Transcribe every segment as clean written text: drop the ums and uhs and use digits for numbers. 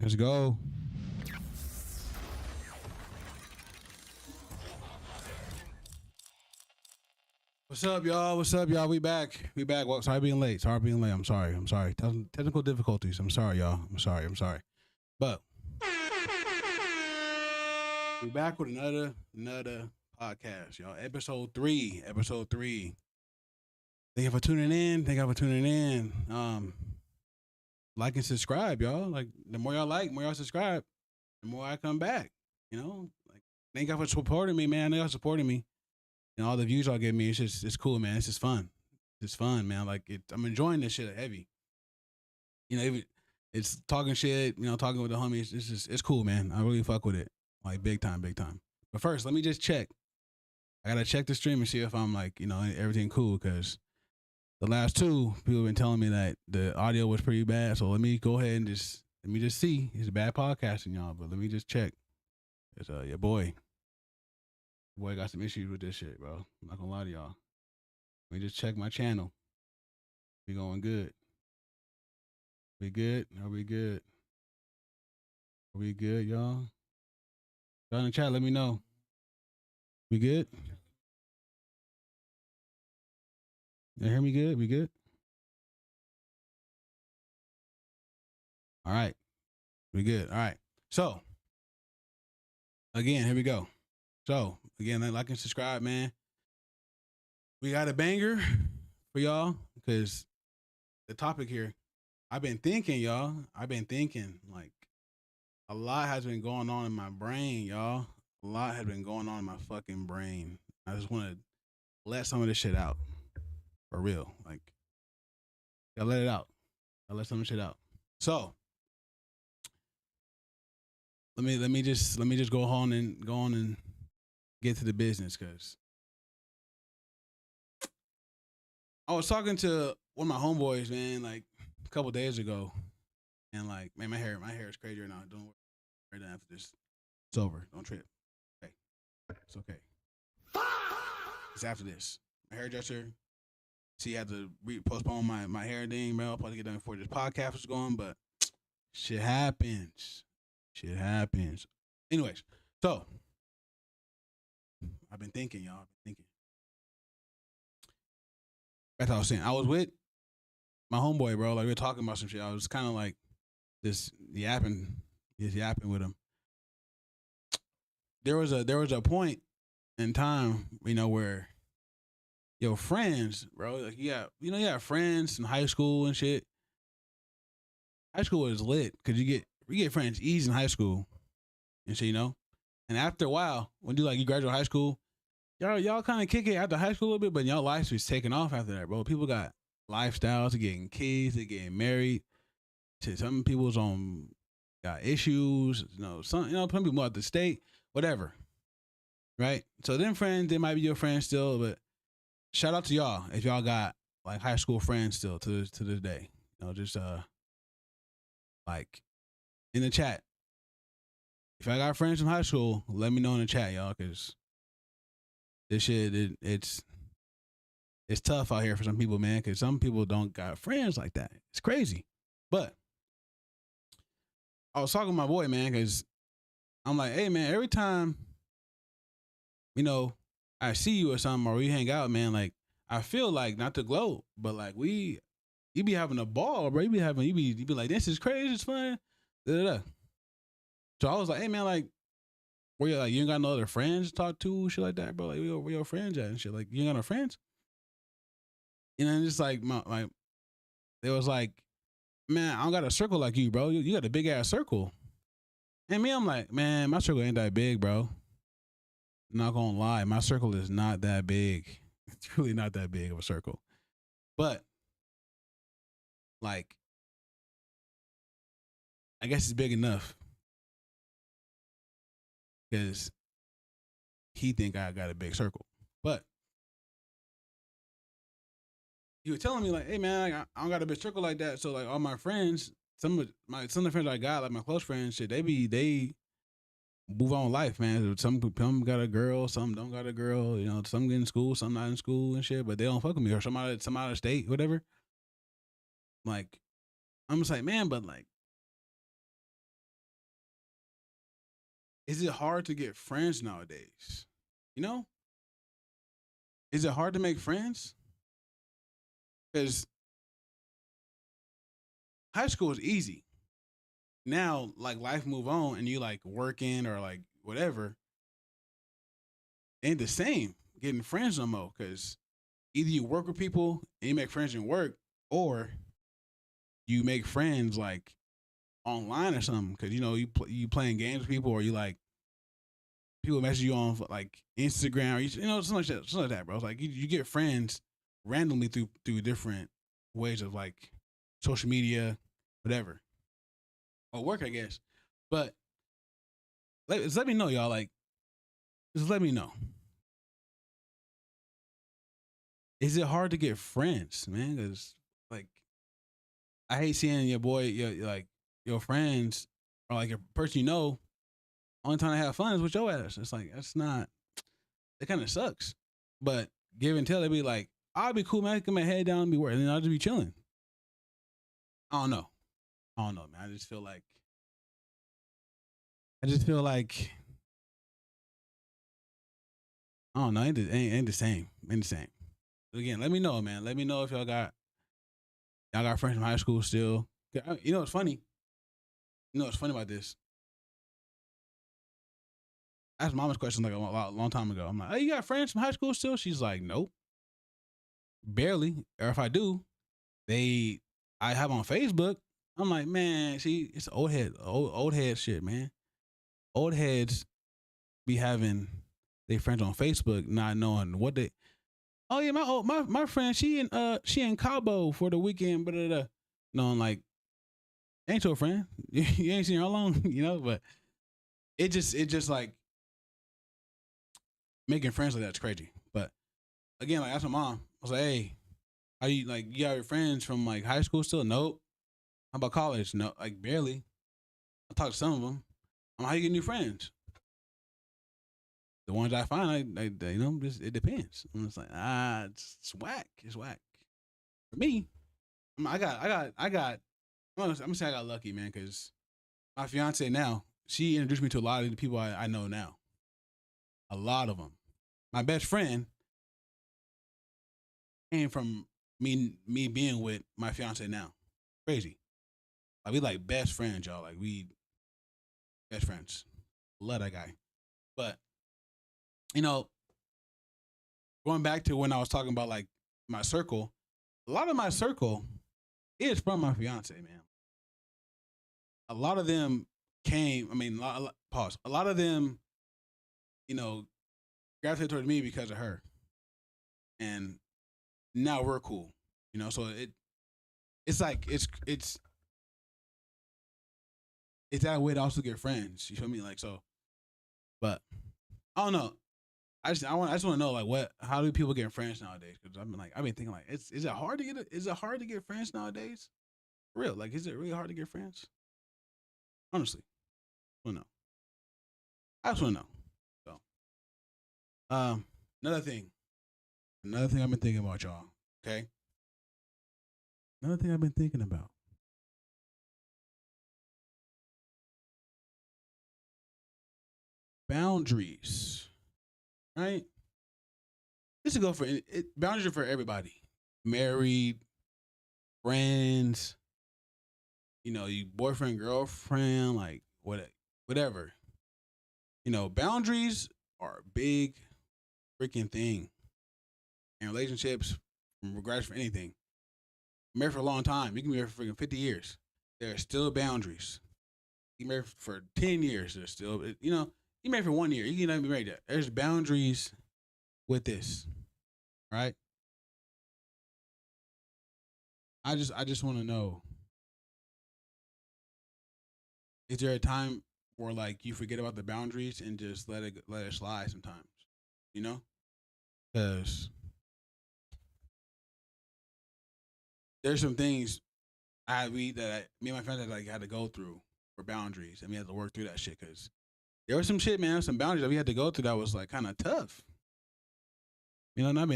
Let's go. What's up, y'all? What's up, y'all? We back. We back. Well, sorry being late. Sorry being late. I'm sorry. I'm sorry. Technical difficulties. I'm sorry, y'all. I'm sorry. I'm sorry. But we back with another podcast, y'all. Episode 3. Episode 3. Thank you for tuning in. Thank you for tuning in. Like and subscribe, y'all. Like the more y'all like, more y'all subscribe, the more I come back. You know, like thank y'all for supporting me, man. I know y'all supporting me. And all the views y'all give me, it's cool, man. It's just fun. It's fun, man. Like I'm enjoying this shit heavy. You know, even it's talking shit. You know, talking with the homies. It's cool, man. I really fuck with it, like big time, big time. But first, let me just check. I gotta check the stream and see if I'm like, you know, everything cool. Cause the last two people have been telling me that the audio was pretty bad. So let me go ahead and let me just see. It's bad podcasting, y'all. But let me just check. It's your boy. Boy got some issues with this shit, bro. I'm not gonna lie to y'all. Let me just check my channel. We going good. We good? Are we good? Are we good, y'all? Y'all in the chat, let me know. We good? You hear me good? We good? All right. We good. All right. So, again, here we go. So, again, like and subscribe, man. We got a banger for y'all because the topic here, I've been thinking, y'all. I've been thinking, like, a lot has been going on in my brain, y'all. A lot has been going on in my fucking brain. I just want to let some of this shit out. For real. Like, gotta let it out. Gotta let some of this shit out. So, let me just go on and get to the business, cause I was talking to one of my homeboys, man, like a couple days ago, and like, man, my hair is crazy right now. Don't worry, right after this, it's over. Don't trip. Okay, it's okay. It's after this. My hairdresser, she had to postpone my hair thing, bro. I'll probably get done before this podcast was going, but shit happens. Shit happens. Anyways, so I've been thinking, y'all. That's what I was saying. I was with my homeboy, bro. Like we were talking about some shit. I was kind of like just yapping with him. There was a point in time, you know, where your friends, bro, like you have friends in high school and shit. High school is lit because you get friends easy in high school and shit, you know. And after a while, when you graduate high school, y'all kind of kick it after high school a little bit, but y'all lives was taking off after that, bro. People got lifestyles, they're getting kids, they're getting married. Some people's got issues, some people move out the state, whatever. Right? So them friends, they might be your friends still, but shout out to y'all if y'all got like high school friends still to this day. You know, just like in the chat. If I got friends from high school, let me know in the chat, y'all, because this shit it's tough out here for some people, man, because some people don't got friends like that. It's crazy. But I was talking to my boy, man, because I'm like, hey, man, every time, I see you or something or we hang out, man, like, I feel like, not to gloat, but like you be having a ball, bro. You be like, this is crazy, it's fun. Da-da-da. So I was like, hey, man, like, where you like, you ain't got no other friends to talk to, shit like that, bro. Like, where your friends at and shit? Like, you ain't got no friends? And just like, it was like, man, I don't got a circle like you, bro. You got a big ass circle. And me, I'm like, man, my circle ain't that big, bro. I'm not gonna lie, my circle is not that big. It's really not that big of a circle. But like, I guess it's big enough because he think I got a big circle. But he was telling me like, hey man, like, I don't got a big circle like that. So like all my friends, some of the friends I got, like my close friends, shit, they move on life, man. Some got a girl, some don't got a girl. You know, some get in school, some not in school and shit. But they don't fuck with me, or some out of state, whatever. Like, I'm just like, man, but like, is it hard to get friends nowadays? You know, is it hard to make friends? Because high school is easy. Now, like life move on, and you like working or like whatever, ain't the same getting friends no more. Because either you work with people and you make friends in work, or you make friends like online or something. Because you playing games with people, or you like people message you on like Instagram, or something like that, bro. It's like you get friends randomly through different ways of like social media, whatever, or work, I guess. But let me know, y'all. Like, just let me know. Is it hard to get friends, man? Because like, I hate seeing your friends or like a person you know. Only time to have fun is with your ass. It's like that's not. It kind of sucks. But give and tell, they be like, I'll be cool, man. I can my head down and be working, and I'll just be chilling. I don't know. I don't know, man. I just feel like I don't know. Ain't the same. Ain't the same. But again, let me know, man. Let me know if y'all got friends from high school still. You know what's funny? You know what's funny about this? I asked mama's question like a long time ago. I'm like, hey, you got friends from high school still? She's like, nope, barely. Or if I do, I have on Facebook. I'm like, man, see, it's old head shit, man. Old heads be having their friends on Facebook, not knowing what they. Oh yeah, my friend, she in Cabo for the weekend, blah, blah, blah. No, I'm like, ain't your friend. You ain't seen her long, But it just like making friends like that's crazy. But again, like I asked my mom, I was like, hey, how you like you got your friends from like high school still? Nope. How about college? No, like barely. I talked to some of them. How you get new friends? The ones I find, just it depends. And it's like it's whack. It's whack. For me, I'm gonna say I got lucky, man, because my fiance now, she introduced me to a lot of the people I know now. A lot of them. My best friend came from me being with my fiance now. Crazy. Like we like best friends, y'all. Like we best friends. Love that guy. But you know, going back to when I was talking about like my circle, a lot of my circle is from my fiance, man. A lot of them came. I mean, pause. A lot of them, you know, gravitated towards me because of her, and now we're cool. So it's like it's that way to also get friends. You feel me? Like so, but I don't know. I just want to know like how do people get friends nowadays? Because I've been thinking like is it hard to get friends nowadays? For real, like is it really hard to get friends? Honestly, I don't know. I just want to know. So, another thing, I've been thinking about, y'all. Okay, another thing I've been thinking about: boundaries. Right? This is go for boundaries are for everybody. Married, friends, you boyfriend, girlfriend, like whatever. Boundaries are a big freaking thing in relationships, regardless for anything. Married for a long time. You can be married for freaking 50 years. There are still boundaries. You married for 10 years. There's still, you married for 1 year. You can not be married yet. There's boundaries with this, right? I just want to know, is there a time where like you forget about the boundaries and just let it slide sometimes, you know? Because there's some things me and my friends had to go through for boundaries, and we had to work through that shit. Because there was some shit, man, some boundaries that we had to go through that was like kind of tough. And I've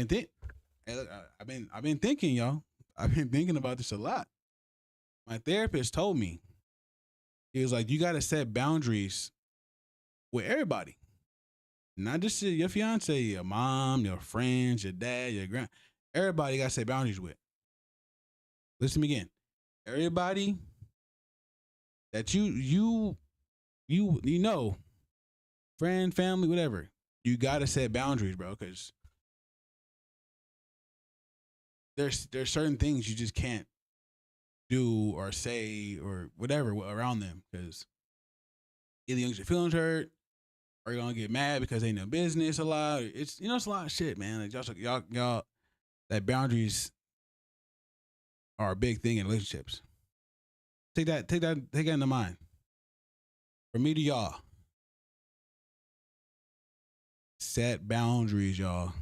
been I've been thinking, y'all. I've been thinking about this a lot. My therapist told me, he was like, you got to set boundaries with everybody, not just your fiance, your mom, your friends, your dad, your grand. Everybody you gotta set boundaries with. Listen to me again. Everybody that you know, friend, family, whatever, you gotta set boundaries, bro, because there's certain things you just can't do or say or whatever around them because either you get your feelings hurt or you're gonna get mad because they know business a lot. It's it's a lot of shit, man. Like y'all that boundaries are a big thing in relationships. Take that into mind. From me to y'all, set boundaries, y'all,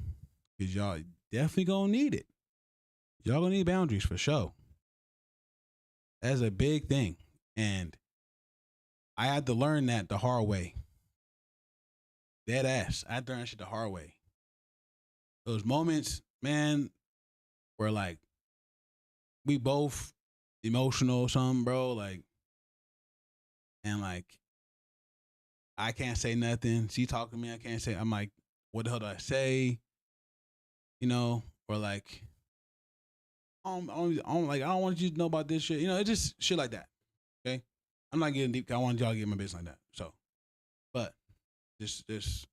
because y'all definitely gonna need it. Y'all gonna need boundaries for sure. That's a big thing, and I had to learn that the hard way. Dead ass. I had to learn that shit the hard way. Those moments, man, where like we both emotional or something, bro. Like, and like I can't say nothing. She talking to me, I can't say. I'm like, what the hell do I say? Or like, I don't want you to know about this shit. It's just shit like that. Okay, I'm not getting deep. I want y'all to get my business like that. So, but there's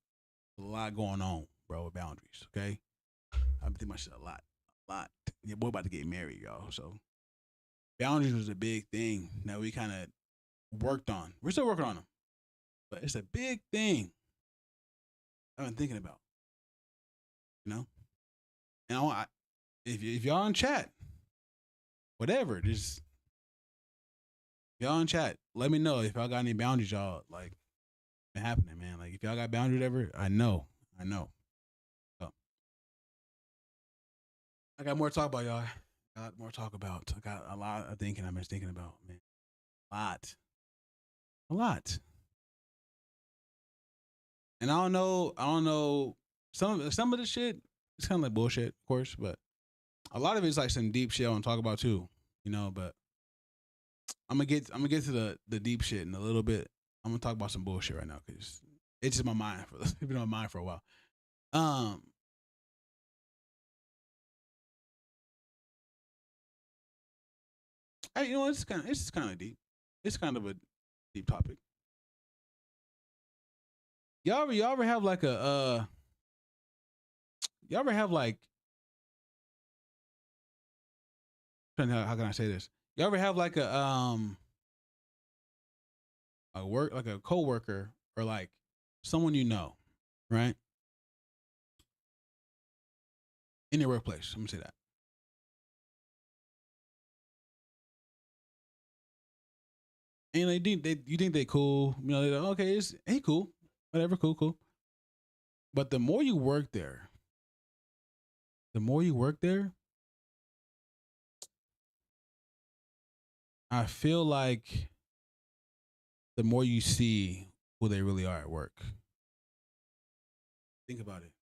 a lot going on, bro, with boundaries. Okay, I've been thinking my shit a lot. Your boy about to get married, y'all. So boundaries was a big thing that we kind of worked on. We're still working on them, but it's a big thing I've been thinking about. And if y'all in chat, whatever, just y'all in chat, let me know if y'all got any boundaries, y'all like been happening, man. Like if y'all got boundaries, whatever, I know. So I got more to talk about, y'all. Got more to talk about. I got a lot of thinking I've been thinking about, man. A lot. And I don't know. Some of the shit, it's kind of like bullshit, of course, but a lot of it's like some deep shit I want to talk about too, But I'm gonna get to the deep shit in a little bit. I'm gonna talk about some bullshit right now because it's just my mind it's been on my mind for a while. It's kind of deep. It's kind of a deep topic. Y'all ever have like y'all ever have like how can I say this? Y'all ever have like a coworker or like someone right? In your workplace. I'm gonna say that. And you think they cool, they're like, okay, hey cool, whatever, cool. But the more you work there, I feel like the more you see who they really are at work. Think about it.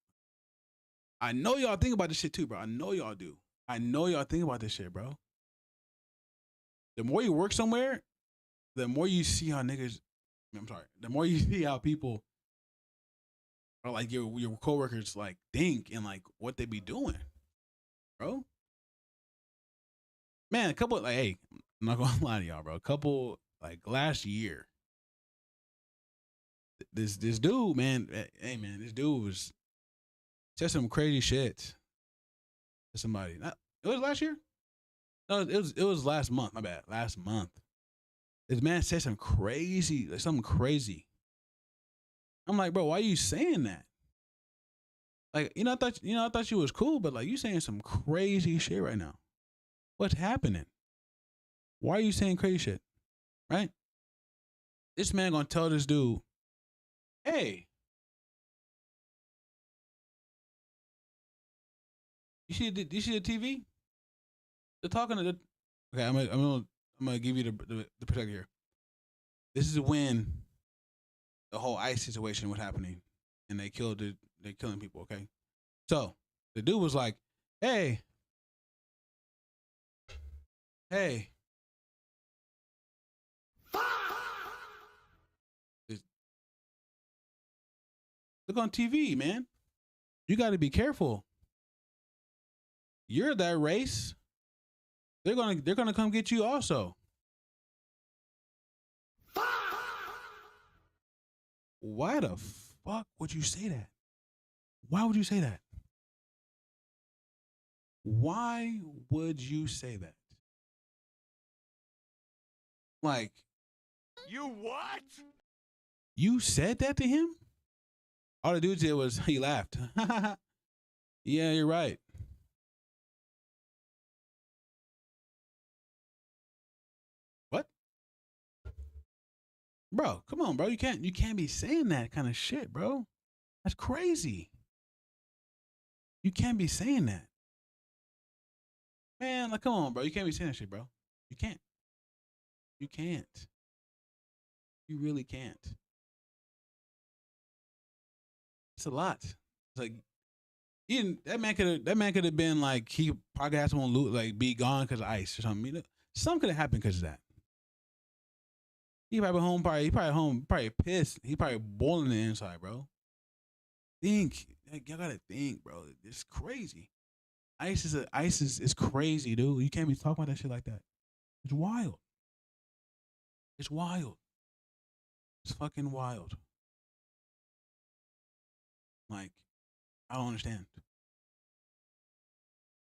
I know y'all think about this shit too, bro. I know y'all do. I know y'all think about this shit, bro. The more you work somewhere, the more you see how niggas. I'm sorry. The more you see how people are like your coworkers like think and like what they be doing, bro. Man, a couple like hey, I'm not gonna lie to y'all, bro. A couple like last year, this dude, man, hey man, this dude was said some crazy shit to somebody. It was last year. No, it was last month. My bad. Last month, this man said some crazy, like something crazy. I'm like, bro, why are you saying that? Like, I thought you was cool, but like, you saying some crazy shit right now. What's happening? Why are you saying crazy shit? Right? This man gonna tell this dude, hey, you see the TV? They're talking to the. Okay, I'm gonna give you the perspective here. This is when the whole ICE situation was happening, and they're killing people. Okay, so the dude was like, hey, hey, Look on TV, man. You got to be careful. You're that race. They're gonna come get you also. Why the fuck would you say that? Why would you say that? Why would you say that? Like, you what? You said that to him? All the dude did was he laughed. Yeah, you're right. What? Bro, come on, bro. You can't be saying that kind of shit, bro. That's crazy. You can't be saying that. Man, like come on, bro. You can't be saying that shit, bro. You can't. You can't. You really can't. It's a lot. It's like even that man could have been like he probably had someone like be gone because of ice or something. You know, something could have happened because of that. He probably home, probably pissed. He probably boiling the inside, bro. Think, like, y'all gotta think, bro. It's crazy. Ice is crazy, dude. You can't be talking about that shit like that. It's wild. It's wild. It's fucking wild. Like, I don't understand.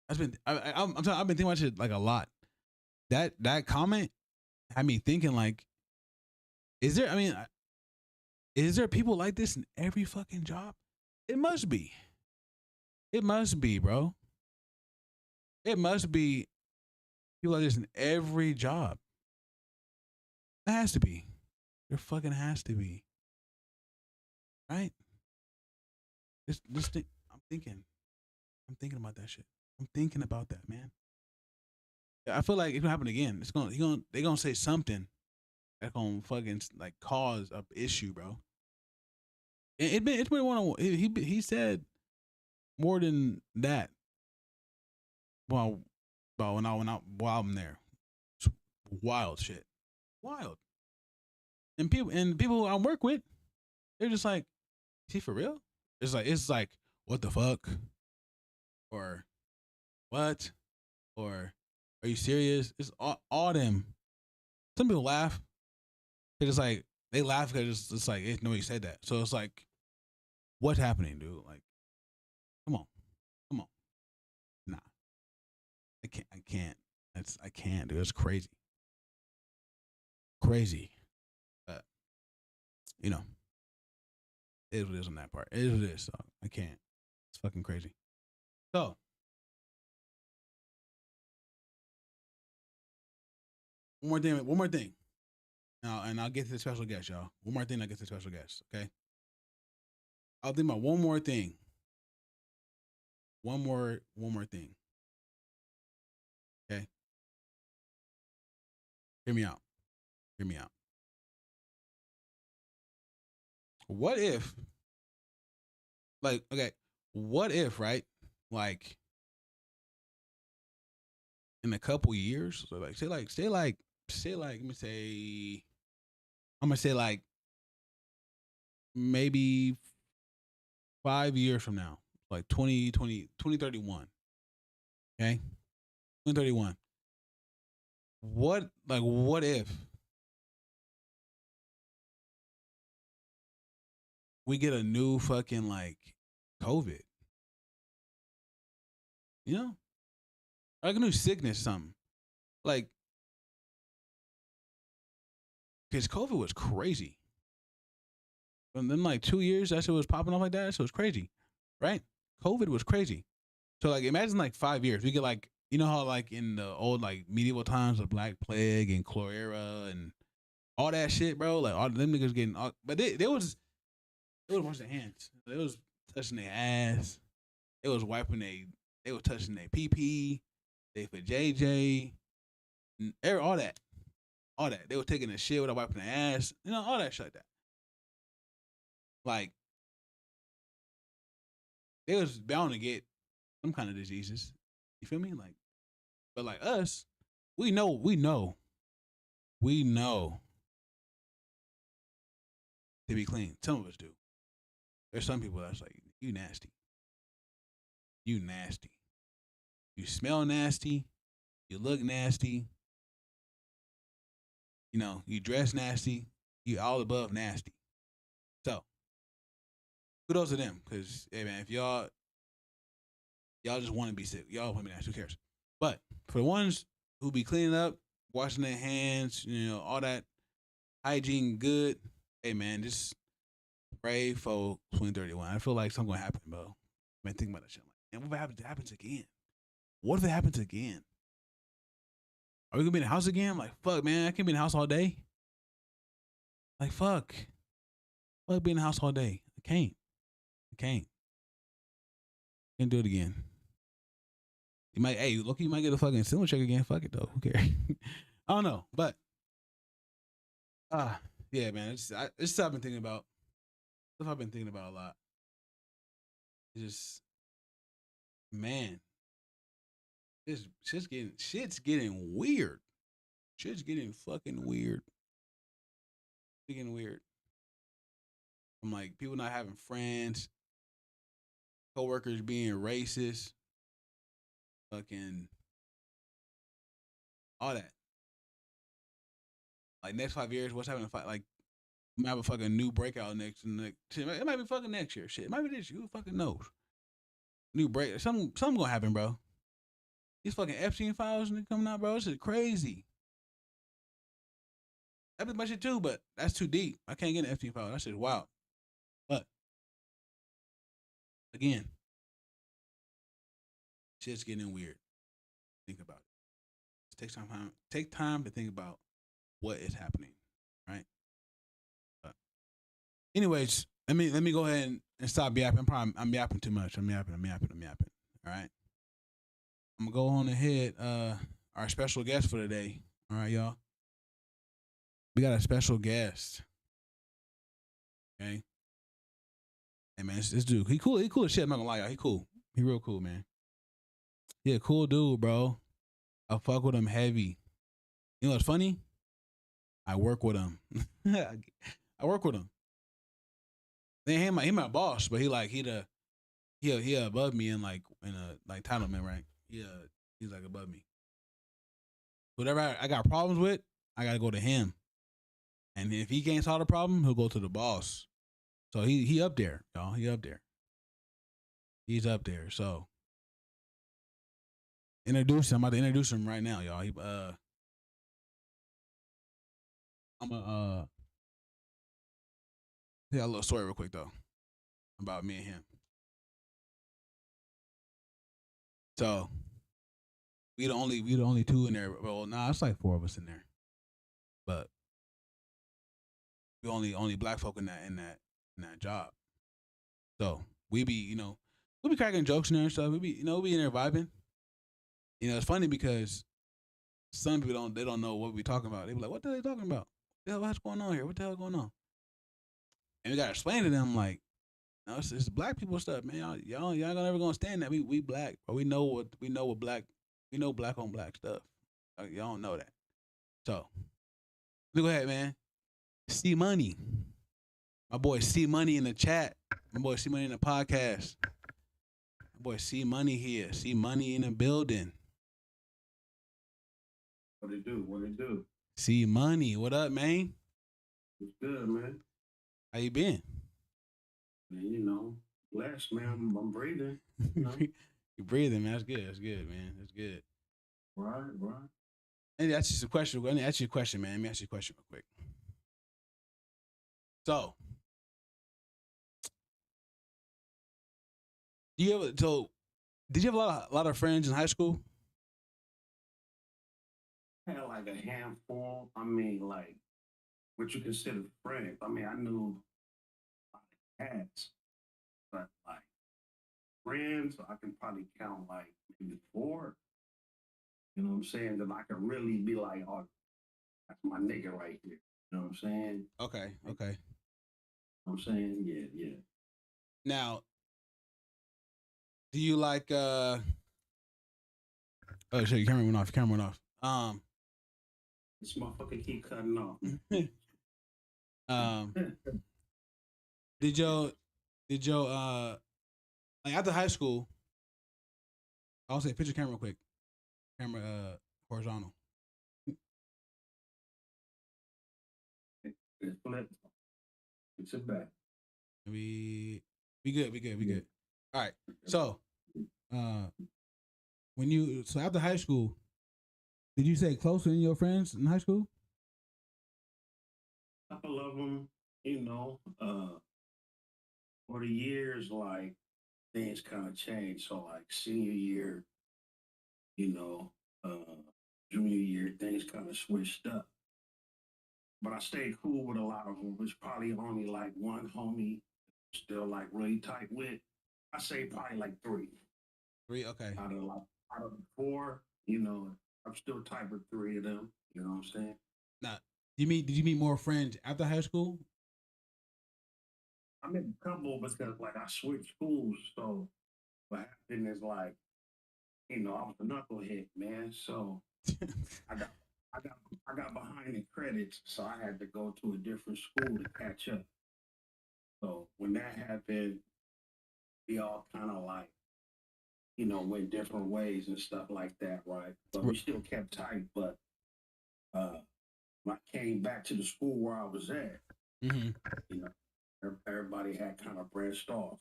I've been thinking about shit like a lot. That comment had me thinking like, is there people like this in every fucking job? It must be. It must be, bro. It must be people like this in every job. It has to be. There fucking has to be. Right? This thing, I'm thinking about that shit. I'm thinking about that, man. I feel like if it happen again, they're gonna say something that's gonna fucking like cause a issue, bro. It's been one on he said more than that. Well, when while I'm there, it's wild shit, wild. And people who I work with, they're just like, is he for real? It's like what the fuck, or what, or are you serious? It's all them. Some people laugh. It's like they laugh because it's like nobody said that. So it's like, what's happening, dude? Like, come on, nah, I can't. I can't, dude. It's crazy, crazy. But you know, it is what it is on that part. It is what it is. So I can't. It's fucking crazy. So one more thing. Now, and I'll get to the special guest, y'all. One more thing, I'll get to the special guest. Okay. I'll think about one more thing. One more thing. Okay. Hear me out. Hear me out. What if, like, okay, what if, right? Like, in a couple years, so like, let me say, I'm gonna say like maybe 5 years from now, like 2031. Okay. 2031. What if we get a new fucking like COVID? You know? Like a new sickness, something. Like, because COVID was crazy. And then like 2 years, that shit was popping off like that. So it was crazy. Right? COVID was crazy. So like imagine like 5 years. We get like, you know how like in the old like medieval times, the Black Plague and cholera and all that shit, bro. Like all them niggas getting but they was washing their hands. They was touching their ass. They was wiping they was touching their PP, they for JJ, all that. All that. They were taking a shit without wiping their ass. You know, all that shit like that. Like, they was bound to get some kind of diseases. You feel me? Like, but like us, we know to be clean. Some of us do. There's some people that's like, you nasty. You nasty. You smell nasty. You look nasty. You know, you dress nasty. You all above nasty. So, kudos to them. Because, hey, man, if y'all just want to be sick, y'all want to be nasty, who cares? But for the ones who be cleaning up, washing their hands, you know, all that hygiene good, hey, man, just pray for 2031. I feel like something going to happen, bro. Man, think about that shit. Like, and what happens again? What if it happens again? Are we gonna be in the house again? I'm like, fuck, man, I can't be in the house all day. Like, fuck. Fuck, be in the house all day. I can't. Can't do it again. You might, hey, look, you might get a fucking stimulus check again. Fuck it though. Who cares? I don't know, but yeah, man, it's stuff I've been thinking about. Stuff I've been thinking about a lot. It's just, man, this shit's getting weird. Shit's getting fucking weird. It's getting weird. I'm like, people not having friends, coworkers being racist, fucking all that. Like next 5 years, what's happening? Like, we might have a fucking new breakout next. Shit, it might be fucking next year. Shit, it might be this year. Who fucking knows? New break. Something gonna happen, bro. These fucking Epstein files coming out, bro. This is crazy. That'd be my shit too, but that's too deep. I can't get an Epstein file. That shit's wild. But again, shit's getting weird. Think about it. Take time to think about what is happening, right? But anyways, let me go ahead and stop yapping. I'm yapping too much. I'm yapping. All right. I'm gonna go on ahead. Our special guest for today. All right, y'all. We got a special guest. Okay. Hey man, this dude, he cool. He cool as shit. I'm not gonna lie, y'all. He cool. He real cool, man. Yeah, cool dude, bro. I fuck with him heavy. You know what's funny? I work with him. I work with him. Then he my boss, but he above me in a entitlement, right? He's like above me. Whatever I got problems with, I gotta go to him. And if he can't solve the problem, he'll go to the boss. So he up there, y'all. He up there. He's up there. So introduce him. I'm about to introduce him right now, y'all. I'm a tell a little story real quick though about me and him. So we the only two in there. Well, nah, it's like four of us in there, but we only black folk in that job. So we be we be cracking jokes in there and stuff. We be we be in there vibing. It's funny because some people don't know what we talking about. They be like, "What the hell are they talking about? What the hell, what's going on here? What the hell going on?" And we gotta explain to them like, no, it's black people stuff, man. Y'all never gonna stand that. We black, but we know what black black on black stuff. Y'all don't know that. So go ahead, man. C Money. My boy C Money in the chat. My boy C Money in the podcast. My boy C Money here. C Money in the building. What it do? What it do? C Money. What up, man? It's good, man. How you been? Man, blessed, man. I'm breathing. You breathing, man. That's good. That's good, man. That's good. Right. And that's just a question. Let me ask you a question, man. Let me ask you a question real quick. So, did you have a lot of friends in high school? I had like a handful. I mean, like what you consider friends. I mean, I knew cats, but like friends, I can probably count like maybe four. You know what I'm saying? That I can really be like, oh, that's my nigga right here. You know what I'm saying? Okay. You know what I'm saying? Yeah. Now, do you like oh shit, your camera went off. This motherfucker keep cutting off. Did your Did your like after high school? I'll say, picture camera real quick. Camera horizontal. It's flip. It's a back. We good. We good. We good. All right. So, uh, so after high school, did you say closer than your friends in high school? A couple of them, over the years, like things kind of changed. So, like senior year, you know, junior year, things kind of switched up. But I stayed cool with a lot of them. There's probably only like one homie still like really tight with. I say probably like three Three. Okay. out of the four. I'm still tight with three of them. You know what I'm saying? Now, did you meet more friends after high school? I met a couple because like I switched schools, so what happened is like I was a knucklehead, man. So I got I got I got behind in credits, so I had to go to a different school to catch up. So when that happened, we all kind of like went different ways and stuff like that, right? But we still kept tight. But uh, when I came back to the school where I was at, Mm-hmm. you know, everybody had kind of branched off,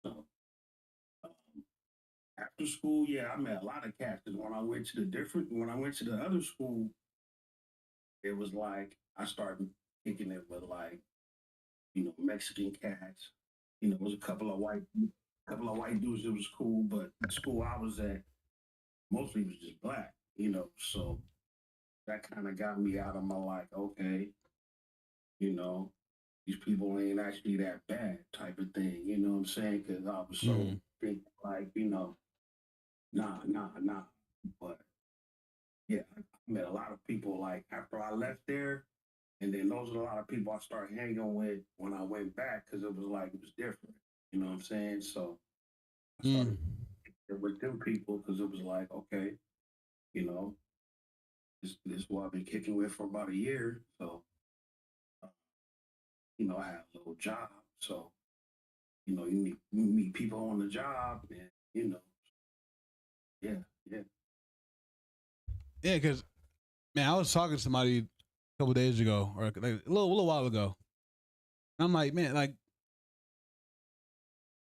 So um, after school, yeah, I met a lot of cats. 'Cause when I went to the other school, it was like I started kicking it with like Mexican cats. It was a couple of white dudes. It was cool, but the school I was at mostly was just black. So that kind of got me out of my like, okay, you know, these people ain't actually that bad type of thing. You know what I'm saying? Because I was so Mm-hmm. big, like, nah, nah, nah. But yeah, I met a lot of people like after I left there. And then those are a lot of people I started hanging with when I went back because it was like it was different. You know what I'm saying? So I Mm. started with them people because it was like, okay, you know, this is what I've been kicking with for about a year. So, uh, I had a little job. So, you meet people on the job and, yeah, yeah. Yeah, because man, I was talking to somebody a couple days ago, or like a little while ago. And I'm like, man, like,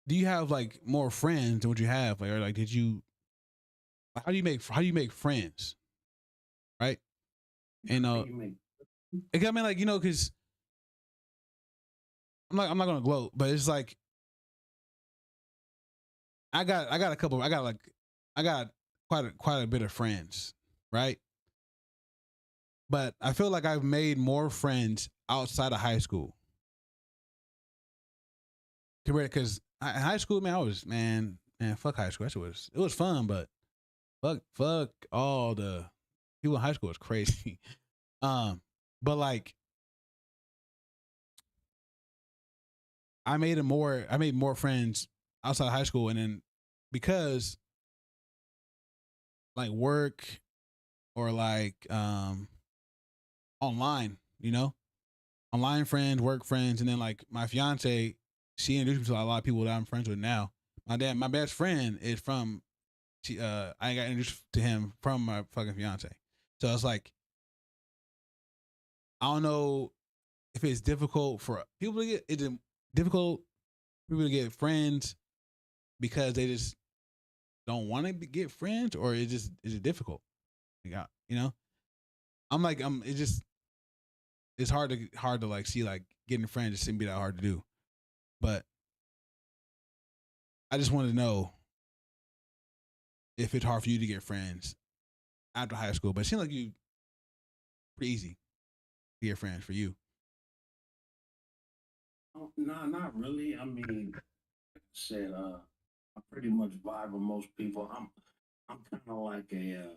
do you have like more friends than what you have? Like, or like, did you? How do you make friends, right? And How you make like, I mean, like because I'm not gonna gloat, but it's like I got quite a bit of friends, right? But I feel like I've made more friends outside of high school compared because in high school, man, fuck high school. It was fun, but fuck all the people in high school was crazy. But like I made more friends outside of high school, and then because like work or like online, online friends, work friends, and then like my fiance, she introduced me to a lot of people that I'm friends with now. My best friend is from I got introduced to him from my fucking fiance. So it's like I don't know if it's difficult for people to get it's difficult for people to get friends because they just don't want to get friends, or is it difficult? Like, I'm like it's hard to like see like getting friends just shouldn't be that hard to do. But I just wanted to know if it's hard for you to get friends after high school. But it seems like you pretty easy to get friends for you. Oh, nah, not really. I mean, like I said, I pretty much vibe with most people. I'm kind of like I'm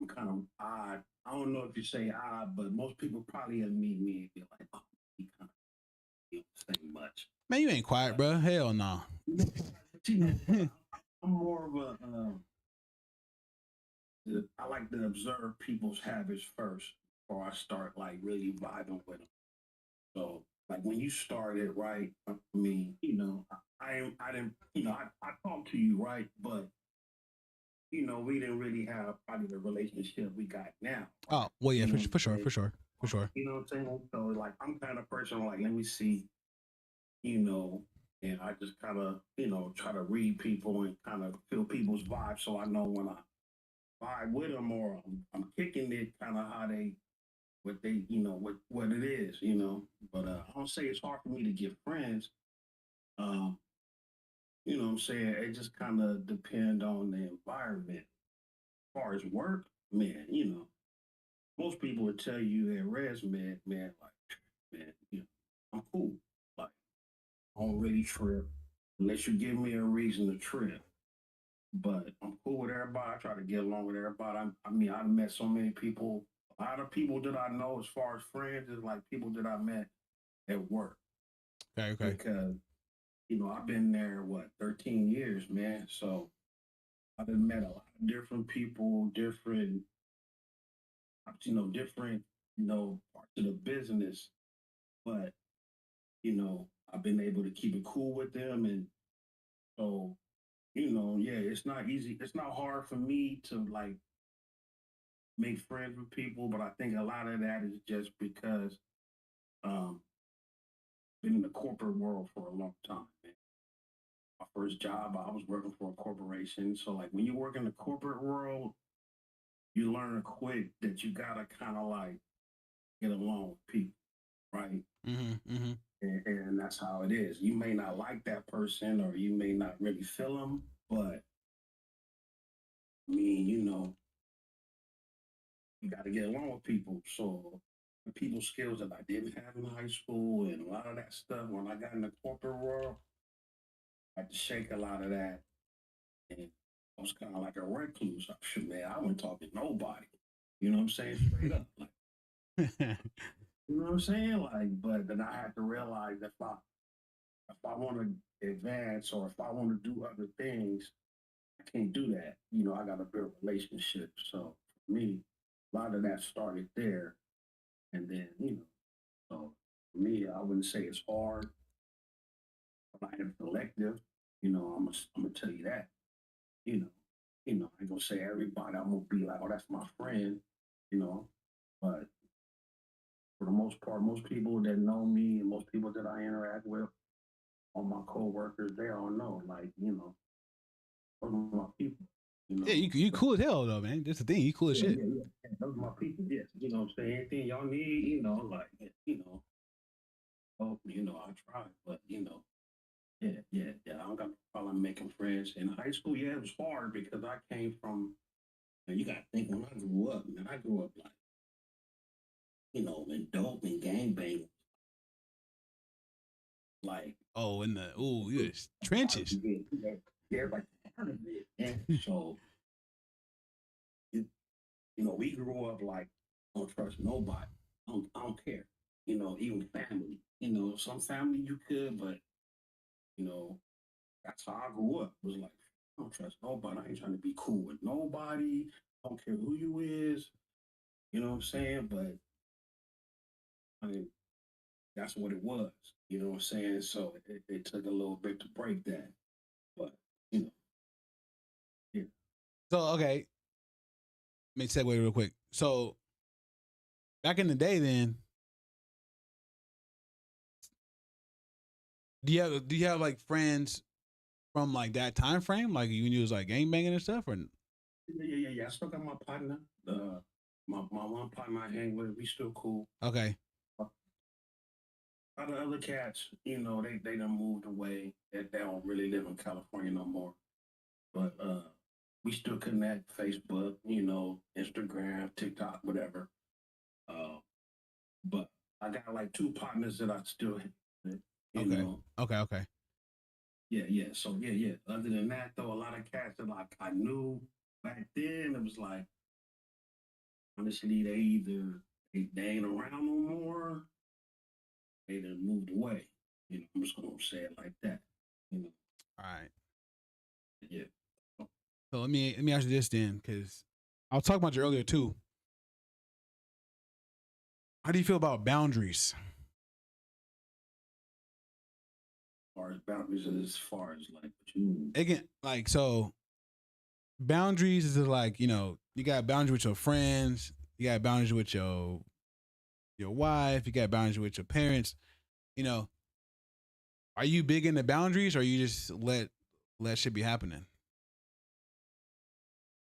kind of odd. I don't know if you say odd, but most people probably meet me and be like, oh, he kind of don't say much. Man, you ain't quiet, But, bro. Hell no. but I'm more of I like to observe people's habits first. before I start like really vibing with them. So like when you started, right? I mean, I didn't, I talked to you, right? But we didn't really have probably the relationship we got now, right? Oh, well, yeah, You know what for I'm sure, saying? for sure, for sure. You know what I'm saying? So like I'm kind of person like, let me see, you know, and I just kind of, try to read people and kind of feel people's vibes so I know when I vibe with them or I'm kicking it kind of how they what they what it is, but I don't say it's hard for me to get friends. um what I'm saying, it just kind of depend on the environment. As far as work, man, most people would tell you at resume, man, like, man, I'm cool, like I don't really trip unless you give me a reason to trip. But I'm cool with everybody. I try to get along with everybody. I mean, I've met so many people. A lot of people that I know as far as friends is like people that I met at work. Okay, okay. Because, I've been there, 13 years, man. So I've met a lot of different people, different, parts of the business. But, I've been able to keep it cool with them. And so, yeah, it's not easy. It's not hard for me to like make friends with people, but I think a lot of that is just because um been in the corporate world for a long time. Man. My first job, I was working for a corporation. So like when you work in the corporate world, you learn quick that you gotta kind of like get along with people, right? Mm-hmm. Mm-hmm. And that's how it is. You may not like that person or you may not really feel them, but I mean, you got to get along with people. So the people skills that I didn't have in high school and a lot of that stuff when I got in the corporate world, I had to shake a lot of that. And I was kind of like a recluse. Man, I wouldn't talk to nobody. You know what I'm saying? Straight up. Like, you know what I'm saying? Like, but then I had to realize that if I want to advance or if I want to do other things, I can't do that. I got to build relationships. So for me, a lot of that started there. And then, so for me, I wouldn't say it's hard. I am selective. I'm gonna tell you that. You know, I ain't gonna say everybody. I'm gonna be like, oh, that's my friend. You know, but for the most part, most people that know me and most people that I interact with, all my coworkers, they all know. Like, those are my people. Yeah, you So, cool as hell though, man. That's the thing. You cool as yeah, shit. yeah, yeah. Yeah, those are my people. Yes, what I'm saying, anything y'all need, like, oh, I try, but yeah, yeah, yeah. I don't got no problem making friends. In high school, yeah, it was hard because I came from, and you got to think when I grew up, man, I grew up like, in dope and gangbang. Like, Oh, in the yes, part of trenches. it. Yeah, they're like part of it. And so, you, we grew up like, don't trust nobody. I don't care. Even family. Some family you could, but, you know, that's how I grew up. It was like, I don't trust nobody. I ain't trying to be cool with nobody. I don't care who you is. You know what I'm saying? But I mean, that's what it was. You know what I'm saying? So it took a little bit to break that. But, you know, yeah. So okay, let me segue real quick. So back in the day, then do you have like friends from like that time frame, like when you was like gang banging and stuff, or Yeah, yeah, yeah, yeah. I still got my partner. My one partner I hang with, we still cool. okay, Other cats, they done moved away. They don't really live in California no more. But we still connect Facebook, Instagram, TikTok, whatever. Uh, but I got like two partners that I still hang with, you okay, know. okay. Yeah, yeah. So yeah, yeah. Other than that though, a lot of cats that like I knew back then, it was like honestly they either they ain't around no more, they done moved away. I'm just gonna say it like that. You know, All right. yeah. So let me ask you this then, because I was talking about you earlier too. How do you feel about boundaries? As far as boundaries, as far as like what you Again, like so, boundaries is like you got boundaries with your friends, you got boundaries with your wife, you got boundaries with your parents. You know, are you big into boundaries, or you just let shit be happening?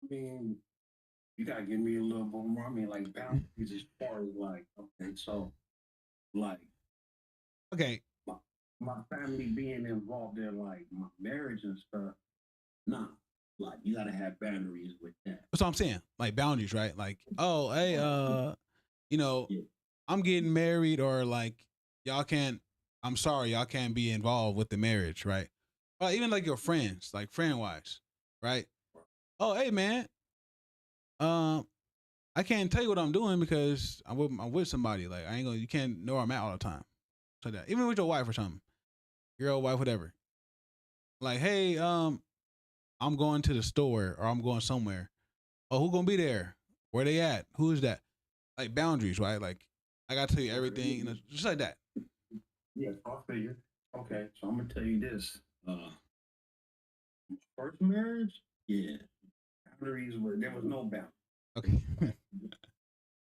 I mean, you gotta give me a little bit more. I mean, like boundaries as far as like, okay, so like Okay, my, my family being involved in like my marriage and stuff. Nah, like you gotta have boundaries with that. that's what I'm saying. Like boundaries, right? Like, oh, hey, you know, Yeah, I'm getting married, or like y'all can't. I'm sorry, y'all can't be involved with the marriage, right? Or even like your friends, like friend wise, right? Oh, hey, man, um, I can't tell you what I'm doing because I'm with somebody. Like I ain't gonna. You can't know where I'm at all the time. So that even with your wife or something, your wife, whatever. Like, hey, I'm going to the store or I'm going somewhere. Oh, who gonna be there? Where they at? Who is that? Like boundaries, right? Like I gotta tell you everything, just like that. yeah, I'll figure. Okay, so I'm gonna tell you this. First marriage, yeah, boundaries were there was no boundaries. Okay. Like,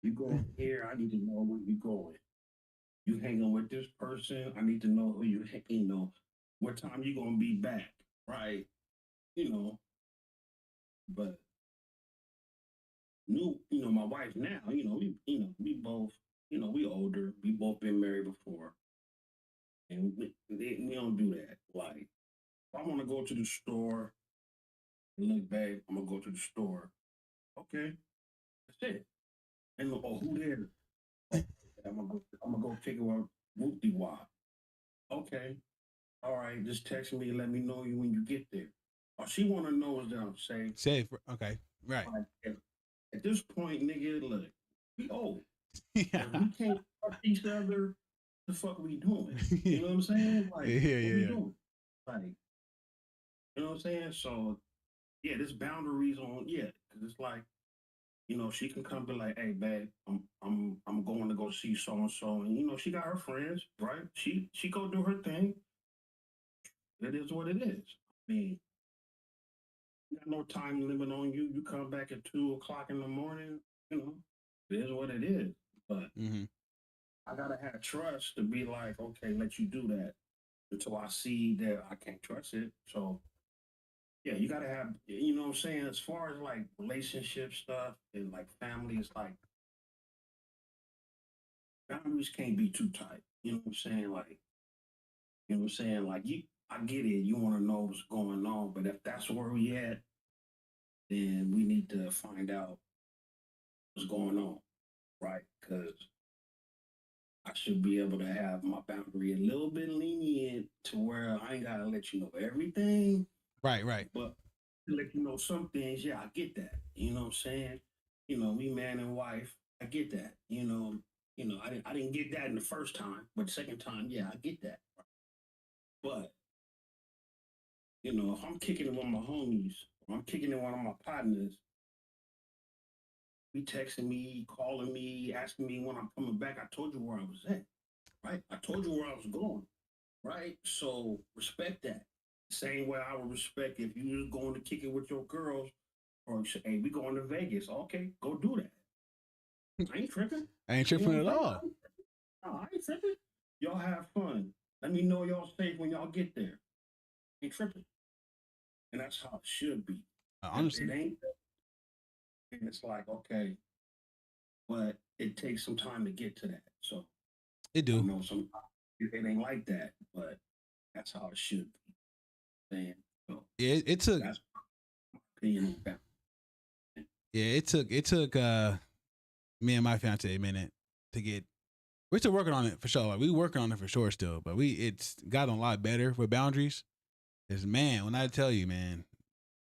you go here, I need to know where you going. You hanging with this person, I need to know who you know, what time you gonna be back, right? You know, but my wife now, we both, we older, we both been married before, and we don't do that. Like, if I want to go to the store and look back, I'm gonna go to the store. Okay, that's it. And oh, who there? Oh, I'm gonna go pick her up. Whoopty wop. Okay, all right. Just text me and let me know you when you get there. All she want to know is that I'm safe. Safe. Okay. Right. Like, at this point, nigga, look, we old. Yeah. If we can't trust each other, the fuck we doing? Yeah. You know what I'm saying? Like, Yeah. what we Yeah. doing? Like, you know what I'm saying? So yeah, this boundaries on because it's like, she can come be like, hey, babe, I'm going to go see so and so, and she got her friends, right? She go do her thing. It is what it is. I mean, you got no time limit on you. You come back at 2 o'clock in the morning. You know, it is what it is. But Mm-hmm. I gotta have trust to be like, okay, let you do that until I see that I can't trust it. So yeah, you gotta have, what I'm saying? As far as like relationship stuff and like family, it's like boundaries can't be too tight. You know what I'm saying? Like, Like I get it. You want to know what's going on, but if that's where we at, then we need to find out what's going on, right? Because I should be able to have my boundary a little bit lenient to where I ain't gotta let you know everything, Right. Right. but to let you know some things, yeah, I get that. You know what I'm saying? Me man and wife, I get that. I didn't get that in the first time, but the second time, yeah, I get that. But if I'm kicking it with my homies, or I'm kicking it with one of my partners, be texting me, calling me, asking me when I'm coming back. I told you where I was at, right? I told you where I was going, right? So respect that. Same way I would respect if you was going to kick it with your girls, or you say, hey, we going to Vegas. Okay, go do that. I ain't tripping. I ain't You know tripping what at I'm saying? all. No, I ain't tripping. Y'all have fun. Let me know y'all safe when y'all get there. Ain't tripping. And that's how it should be. If it Honestly, ain't, and it's like, okay, but it takes some time to get to that. So it I do. know some it ain't like that, but that's how it should be. Saying so It took. that's my opinion on that. Yeah. It took. Me and my fiance a minute to get. We're still working on it for sure. Like we working on it for sure still, but it's gotten a lot better with boundaries. Cause man, when I tell you, man,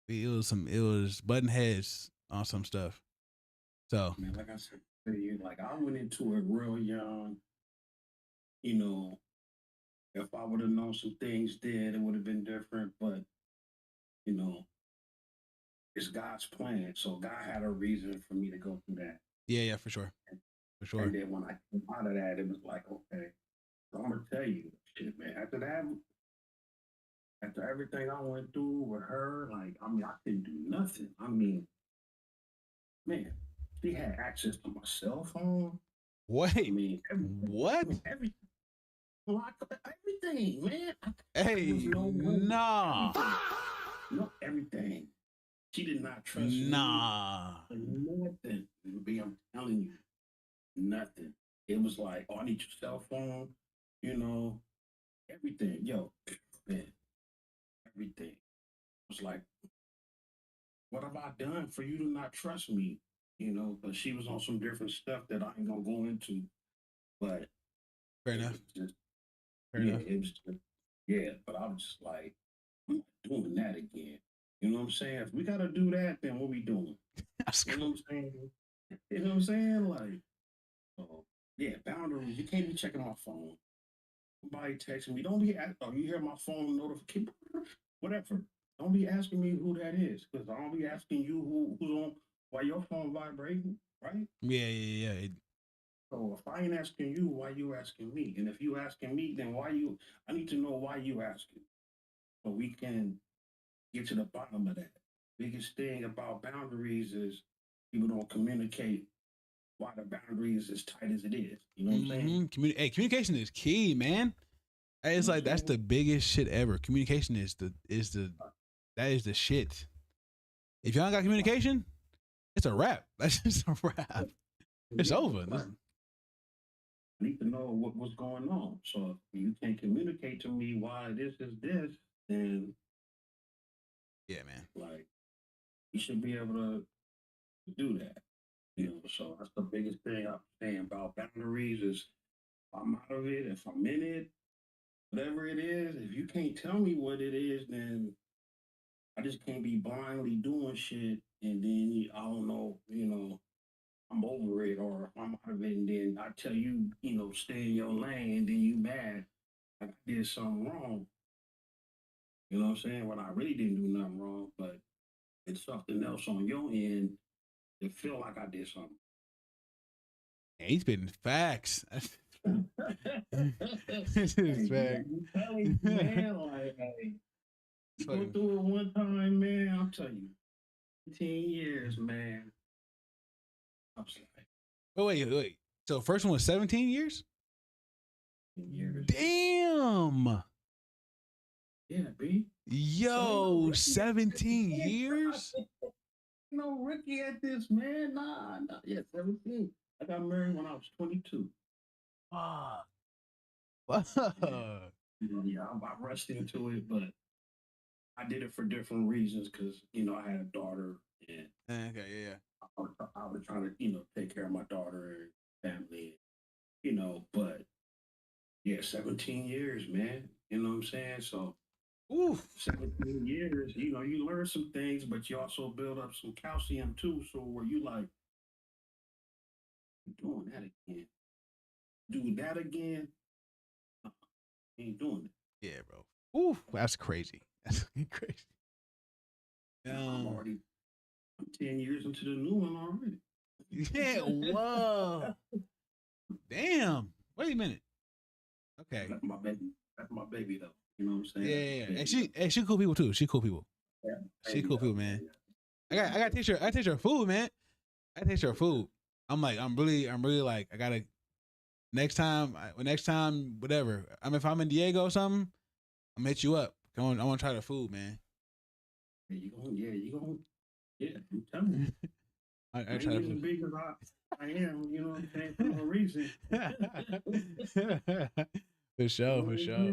it was button heads on some stuff. So Man, like I said to you, like I went into it real young. You know, if I would have known some things then, it would have been different. But you know, it's God's plan. So God had a reason for me to go through that. yeah, yeah, for sure. For sure. And then when I came out of that, it was like, okay, so I'm gonna tell you, shit, man. After that, after everything I went through with her, like, I mean, I couldn't do nothing. I mean, man, she had access to my cell phone. I Wait, mean, everything. I what? mean, everything. Lock up everything, man. There was Hey, no way. nah, Everything. No, everything. She did not trust me nah. for nothing. B, I'm telling you, nothing. It was like, oh, I need your cell phone, you know, everything. Yo, man, everything. It was like, what have I done for you to not trust me? You know, but she was on some different stuff that I ain't gonna go into. But Fair it enough. was just, Fair yeah, enough. it was just, yeah. But I was just like, I'm not doing that again. You know what I'm saying? If we gotta do that, then what we doing? That's You cr- know what I'm saying? You know what I'm saying? Like, oh, yeah, boundaries. You can't be checking my phone. Somebody texting me. Don't be asking, oh, you hear my phone notification? Whatever. Don't be asking me who that is, because I'll be asking you who's on, why your phone vibrating, right? yeah, yeah, yeah. So if I ain't asking you, why you asking me? And if you asking me, then why you? I need to know why you asking, so we can get to the bottom of that. Biggest thing about boundaries is people don't communicate why the boundary is as tight as it is. You know what I'm saying? Hey, communication is key, man. Hey, You it's know what like I'm that's the saying? biggest shit ever. Communication is the that is the shit. If y'all got communication, it's a wrap. That's just a wrap. It's Yeah, over. right. I need to know what's going on. So if you can't communicate to me why this is this, then Yeah, man. like you should be able to do that. You know, so that's the biggest thing I'm saying about boundaries is if I'm out of it, if I'm in it, whatever it is, if you can't tell me what it is, then I just can't be blindly doing shit and then I don't know, I'm over it or I'm out of it and then I tell you, stay in your lane and then you mad like I did something wrong. You know what I'm saying? When I really didn't do nothing wrong, but it's something else on your end that feel like I did something. Hey, he's spitting facts. This is Hey, fact. I'm telling you, man, like, hey, It's you go fucking. through it one time, man, I'll tell you. 15 years, man. I'm sorry. Oh wait. So first one was 17 years. 15 years. Damn. Yeah, B. So ain't no Yo, rookie at this, 17 man. years. No rookie at this, man. Nah. Yeah, 17. I got married when I was 22. Fuck. Yeah, Fuck. yeah, I rushed into it, but I did it for different reasons because, I had a daughter and Okay, yeah, I was trying to, take care of my daughter and family, but yeah, 17 years, man. You know what I'm saying? So yeah. Oof. 17 years, you learn some things, but you also build up some calcium too. So where you like, doing that again, do that again, uh, ain't doing it. Yeah, bro. Oof. That's crazy. That's crazy. I'm Um. already, I'm 10 years into the new one already. Yeah. Whoa. Damn. Wait a minute. Okay. That's my baby. That's my baby though. You know what I'm saying? Yeah, That's yeah, my yeah. And baby she, though. and she cool people too. She cool people. Yeah, She baby cool though. people, man. Yeah. I got to teach her. I teach her food, man. I teach her food. I'm really like, I gotta next time, whatever. If I'm in Diego or something, I'm gonna hit you up. I want to try the food, man. You going yeah, I'm telling you. I I try ain't the as food. big as I am, you know what I'm saying, for no reason. For sure, for sure. Yeah.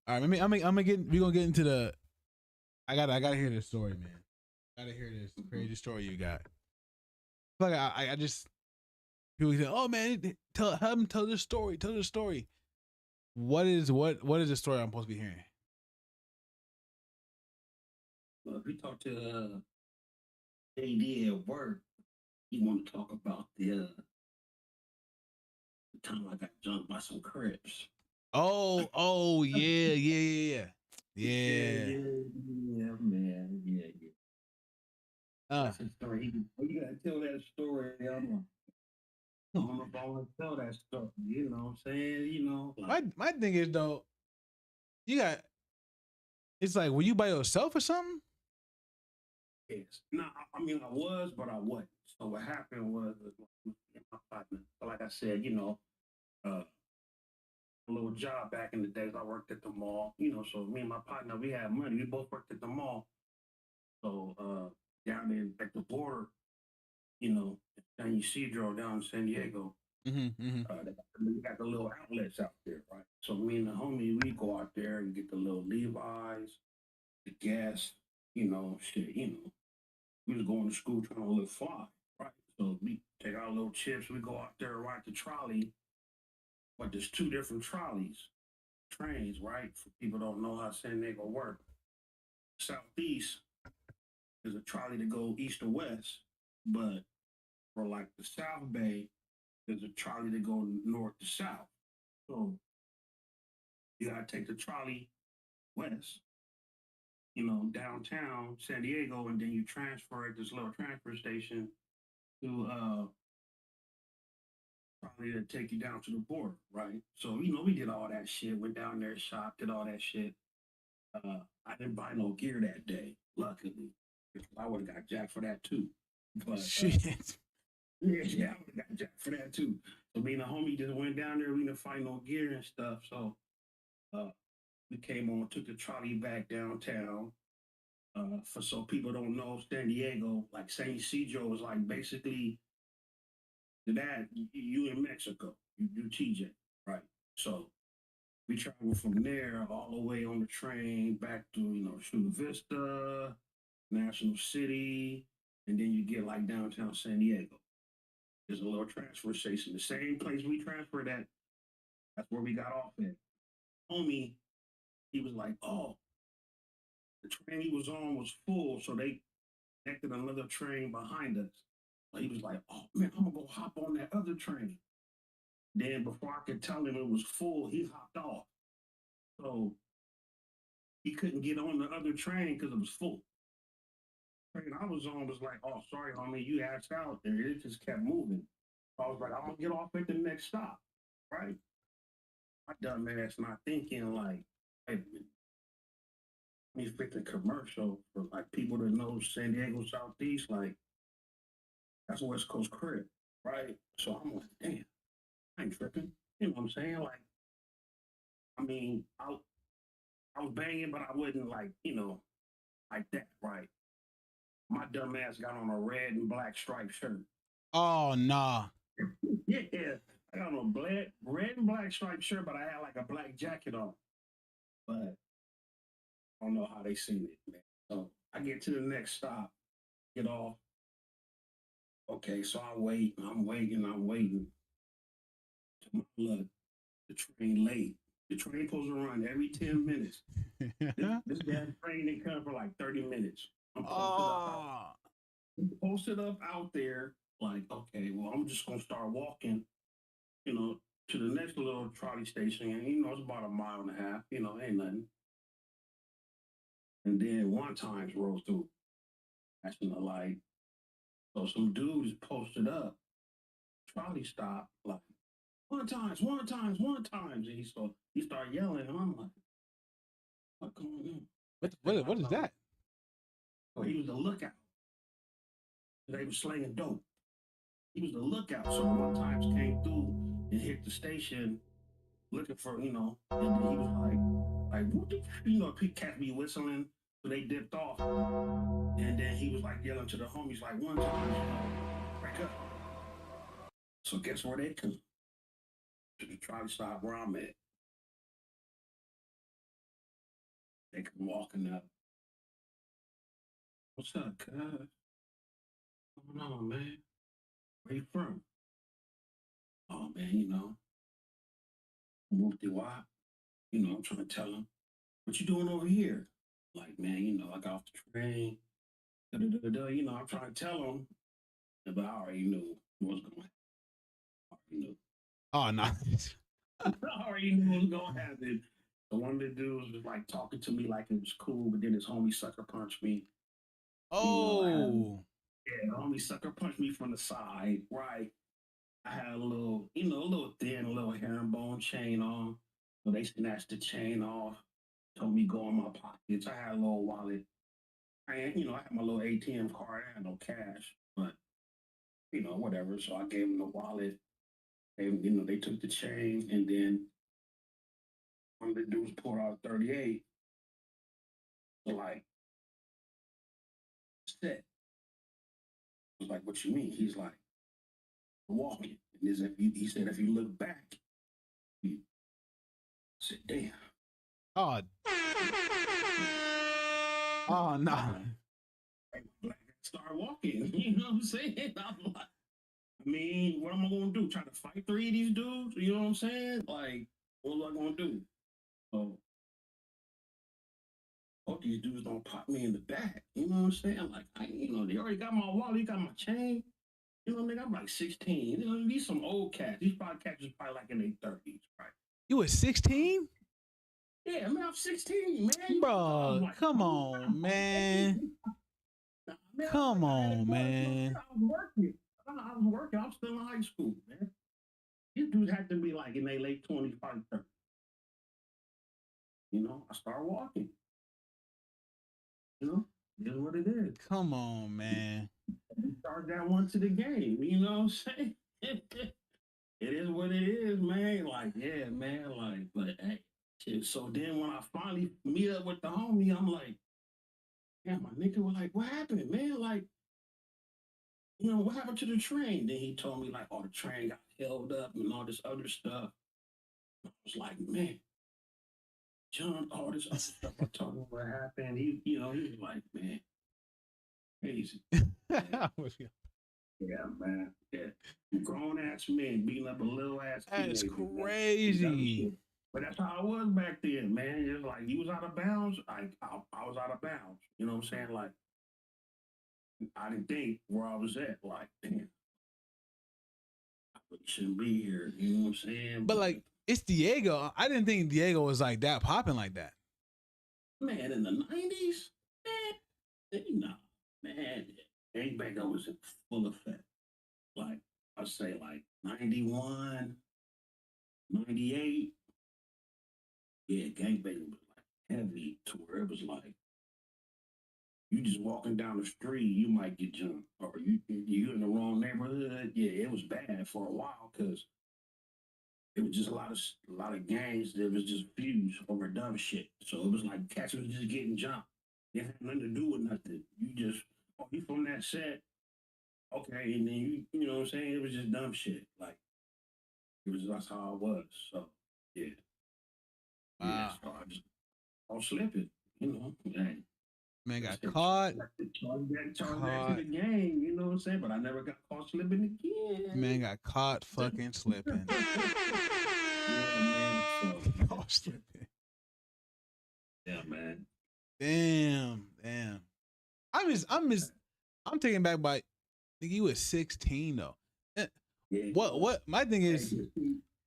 All right, I'm gonna get. We gonna get into the. I gotta hear this story, man. Gotta hear this crazy story you got. Like I just people say, oh man, have him tell this story. Tell this story. What is the story I'm supposed to be hearing? Well, if we talk to AD at work, you want to talk about the time I got jumped by some Crips. Oh, yeah. Yeah. Yeah, man. Yeah. Uh, That's a story. You gotta tell that story. I don't know if I want to tell that stuff. You know what I'm saying? My thing is though, you got it's like, were you by yourself or something? Yes. No, I mean, I was, but I wasn't. So what happened was, my partner, like I said, a little job back in the days. I worked at the mall, so me and my partner, we had money. We both worked at the mall. So down in at the border, San Ysidro down in San Diego, Mm-hmm. they got the little outlets out there, right? So me and the homie, we go out there and get the little Levi's, the gas, shit, we was going to school trying to live fly, right? So we take our little chips, we go out there, ride the trolley, but there's two different trains, right? For people don't know how San Diego work. Southeast is a trolley to go east or west, but for like the South Bay, there's a trolley to go north to south. So you gotta take the trolley west, downtown San Diego, and then you transfer at this little transfer station to probably to take you down to the border, right? So, we did all that shit, went down there, shopped, did all that shit. I didn't buy no gear that day, luckily, because I would have got jacked for that too. But Shit. yeah, I would have got jacked for that too. So me and the homie just went down there, we didn't find no gear and stuff. So uh, we came on, took the trolley back downtown. For so people don't know, San Diego, like San Ysidro is like basically that you in Mexico, you TJ, right? So we traveled from there all the way on the train back to Chula Vista, National City, and then you get like downtown San Diego. There's a little transfer station, the same place we transferred at. That's where we got off at. Homie, he was like, "Oh, the train he was on was full, so they connected another train behind us." So he was like, "Oh man, I'm gonna go hop on that other train." Then before I could tell him it was full, he hopped off. So he couldn't get on the other train because it was full. Train I was on was like, "Oh, sorry, homie, you asked out there." It just kept moving. I was like, "I'm gonna get off at the next stop," right? My dumb ass not thinking like, "Hey, me freaking commercial for like people that know San Diego Southeast, like that's West Coast crib, right?" So I'm like, "Damn, I ain't tripping." You know what I'm saying? Like, I mean, I was banging, but I wasn't like, like that, right? My dumb ass got on a red and black striped shirt. Oh nah. Yeah, I got on a red and black striped shirt, but I had like a black jacket on. But I don't know how they seen it, man. So I get to the next stop, get off. Okay, so I wait, I'm waiting. To my luck, the train late. The train supposed to run every 10 minutes. This damn train didn't come for like 30 minutes. I'm Oh. posted up out there, like, okay, well, I'm just gonna start walking, you know, to the next little trolley station, and it's about a mile and a half, ain't nothing. And then one times rolled through, flashing the light. So some dudes posted up, trolley stop, like one times, one times, one times, and he started yelling, and I'm like, what going on? What is that? So he was the lookout. They were slinging dope. He was the lookout. So one times came through and hit the station looking for, and then he was like, what the, Pete Cat be whistling, so they dipped off. And then he was like yelling to the homies, like, one time, break up. So guess where they come? To the trolley stop where I'm at. They come walking up. What's up, cuz? What's going on, man? Where you from? Oh, man, moved to why? I'm trying to tell him, what you doing over here? Like, man, I got off the train. I'm trying to tell him, but I already knew what's going to happen. I already knew. Oh no. I already knew what was going to happen. So one of the dudes was like talking to me like it was cool, but then his homie sucker punched me. Oh. Yeah, the homie sucker punched me from the side, right? I had a little, a little thin, little herringbone chain on. So they snatched the chain off, told me go in my pockets. I had a little wallet. I had my little ATM card. I had no cash, but whatever. So I gave them the wallet. They took the chain, and then one of the dudes pulled out 38. So like, set. I was like, what you mean? He's like, walking. And he said, if you look back, I said, damn. Oh, oh no. Start walking. You know what I'm saying? I'm like, what am I gonna do? Try to fight three of these dudes? You know what I'm saying? Like, what was I gonna do? So hope these dudes don't pop me in the back. You know what I'm saying? Like, they already got my wallet, they got my chain. Nigga, I'm like 16. These some old cats. These probably cats is probably like in their 30s, right? You was 16? Yeah, man, I'm 16, man. Bro, Like, come on, man. Come on, man. I was working. I was still in high school, man. These dudes had to be like in their late 20s, probably 30. I started walking. Is what it is. Come on, man. We start that one to the game. You know what I'm saying? It is what it is, man. Like, yeah, man. Like, but hey, shit. So then when I finally meet up with the homie, I'm like, yeah, my nigga was like, what happened, man? Like, what happened to the train? Then he told me like, oh, the train got held up and all this other stuff. I was like, man, John, all this other stuff. I told him what happened. He was like, man, crazy. Yeah, man. Yeah. Grown ass men beating up a little ass That's teenager. crazy. But that's how it was back then, man. It's like he was out of bounds. I was out of bounds. You know what I'm saying? Like, I didn't think where I was at. Like, damn, I really shouldn't be here. You know what I'm saying? But like, it's Diego. I didn't think Diego was like that popping like that. Man, in the 90s, nah, man, Gangbang was in full effect. Like, I say like 91, 98. Yeah, gangbang was like heavy to where it was like you just walking down the street, you might get jumped, or you in the wrong neighborhood. Yeah, it was bad for a while because it was just a lot of gangs that was just fused over dumb shit. So it was like cats was just getting jumped. It had nothing to do with nothing. You just you from that set, okay, and then you know what I'm saying. It was just dumb shit. Like that's how it was. So yeah, yeah. Wow. So I just all slipping. Hey, Man got caught. Charge back to the game, you know what I'm saying? But I never got caught slipping again. Man got caught fucking slipping. Yeah, man. So Caught slipping. yeah, man. Damn. I'm taken back by nigga, you was 16 though. Yeah, what my thing is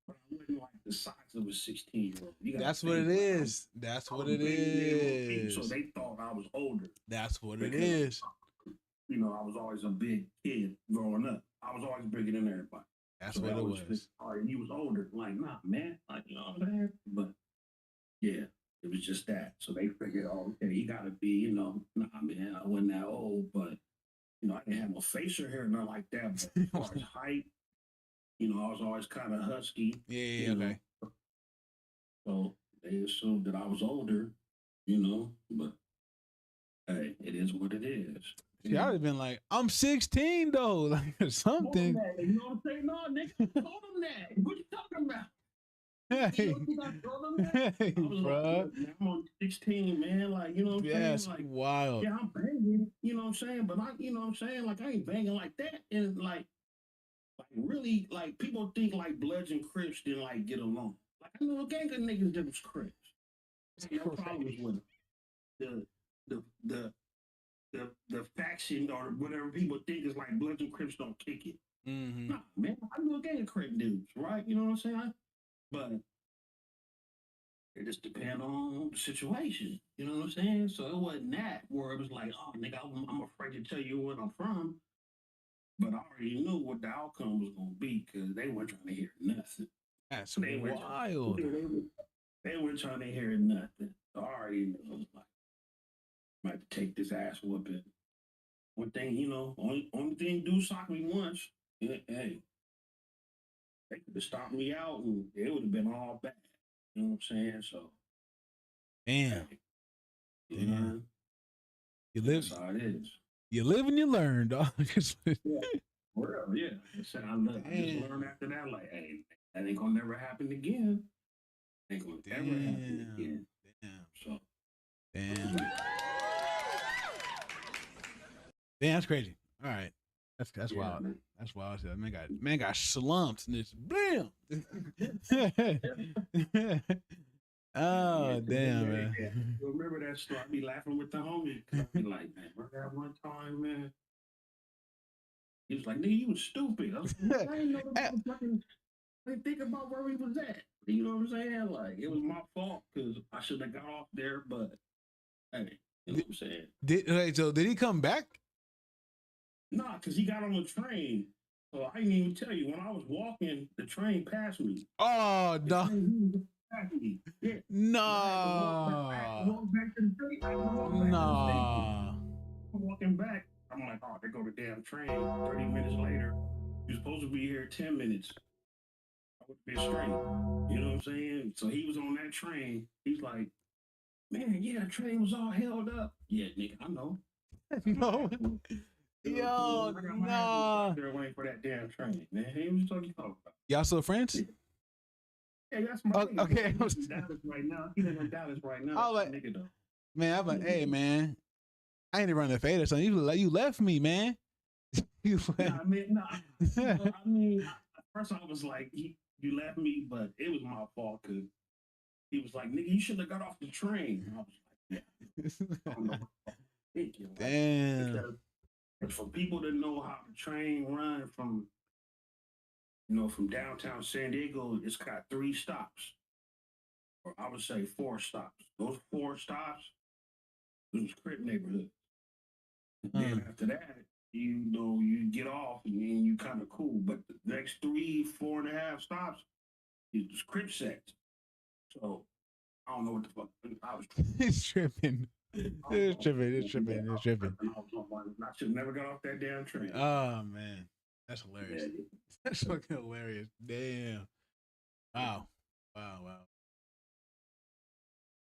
but I wasn't like the size of a 16-year-old. that's what it is. That's what it is. So they thought I was older. That's what it is. I was always a big kid growing up. I was always bigger than everybody. That's what it was. He was older. Like, nah, man. Like, you know what I'm saying? But yeah, it was just that. So they figured, oh, okay, he got to be, nah, man, I wasn't that old, but, I didn't have no facial hair, nothing like that. But as far as height, I was always kind of husky. Yeah, okay. So they assumed that I was older, but hey, it is what it is. See, I would have been like, I'm 16 though, like or something. You know what I'm saying? No, nigga, told him that. What you talking about? Hey, hey, bro. Like, I'm on 16, man. Like, you know what I'm saying? That's like, wild. Yeah, I'm banging. You know what I'm saying? But you know what I'm saying? Like, I ain't banging like that. And like really, like people think like Bloods and Crips didn't like get along. Like I know a gang of niggas that was Crips. No problems with them. The faction or whatever people think is like Bloods and Crips don't kick it. Mm-hmm. Nah, man, I knew a gang of Crip dudes, right? You know what I'm saying? But it just depends on the situation. You know what I'm saying? So it wasn't that where it was like, oh, nigga, I'm afraid to tell you where I'm from. But I already knew what the outcome was gonna be because they weren't trying to hear nothing. That's They were wild. they weren't trying to hear nothing. So I already knew I was like, I might have to take this ass whooping. One thing, only thing do sock me once. Hey, they could have stopped me out and it would have been all bad. You know what I'm saying? So Damn. hey, Damn. You that's live. how it is. You live and you learn, dog. Yeah. For real, yeah. I said I just learned after that, like, hey, that ain't gonna never happen again. Ain't gonna ever happen again. Damn. So Damn. Damn, that's crazy. All right. That's wild. man. That's wild. Man got slumped and it's bam. Oh, damn, man. Remember that story? I be laughing with the homie. I be like, man, remember that one time, man? He was like, nigga, you was stupid. I was like, I didn't know the motherfucking. I didn't think about where we was at. You know what I'm saying? Like, it was my fault because I should have got off there, but hey, you know what I'm saying? So did he come back? Nah, because he got on the train. So I didn't even tell you. When I was walking, the train passed me. Oh, no. Yeah. No. I had to walk back to the street. No. Walking back, I'm like, oh, there go the damn train. 30 minutes later, you're supposed to be here 10 minutes. I would be straight. You know what I'm saying? So he was on that train. He's like, man, yeah, the train was all held up. Yeah, nigga, I know. No. Yo, no. They're waiting for that damn train, man. Hey, what you talking about? Y'all still friends? Hey, that's my nigga. Okay. He's in Dallas right now. He's in Dallas right now. I was like, nigga, though. Man, I'm like, hey, man, I ain't running the fade or something. You left me, man. You left. I mean, at first I was like, you left me, but it was my fault because he was like, nigga, you should have got off the train. And I was like, yeah. I don't know what I'm thinking. Damn. Because for people to know how the train run from, from downtown San Diego, it's got 3 stops. Or I would say 4 stops. Those 4 stops, it was Crip neighborhood. Then after that, you get off and you kind of cool. But the next 3, 4.5 stops is Crip sets. So I don't know what the fuck I was. It's tripping. It's tripping. I should never got off that damn train. Oh man, that's hilarious. Yeah. That's fucking hilarious. Damn. Wow.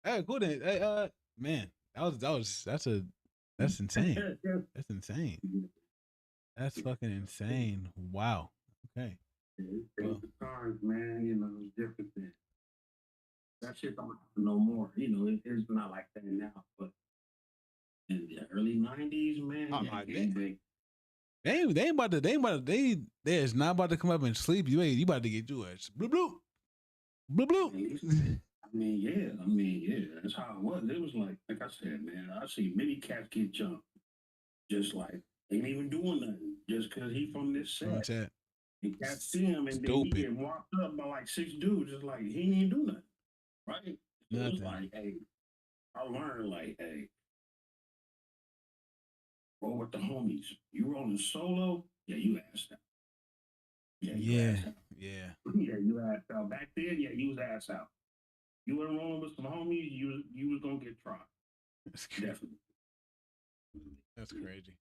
Hey, cool then. Hey, man, that's insane. That's insane. That's fucking insane. Wow. Okay. Well, the times, man, it's different then. That shit don't happen no more. It's not like that now. But in the early 90s, man, they is not about to come up and sleep. You about to get yours. Bloop bloop. Bloop bloop. I mean, yeah. That's how it was. It was like I said, man, I see many cats get jumped. Just like ain't even doing nothing. Just cause he from this set. And cats see him and then he get walked up by like 6 dudes, just like he ain't do nothing. Right? So it was like, hey, I learned like, hey, roll with the homies. You rolling solo? Yeah, you asked out. Yeah. You asked out. Back then, yeah, you was ass out. You were rolling with some homies, you was gonna get tried. Definitely. That's crazy.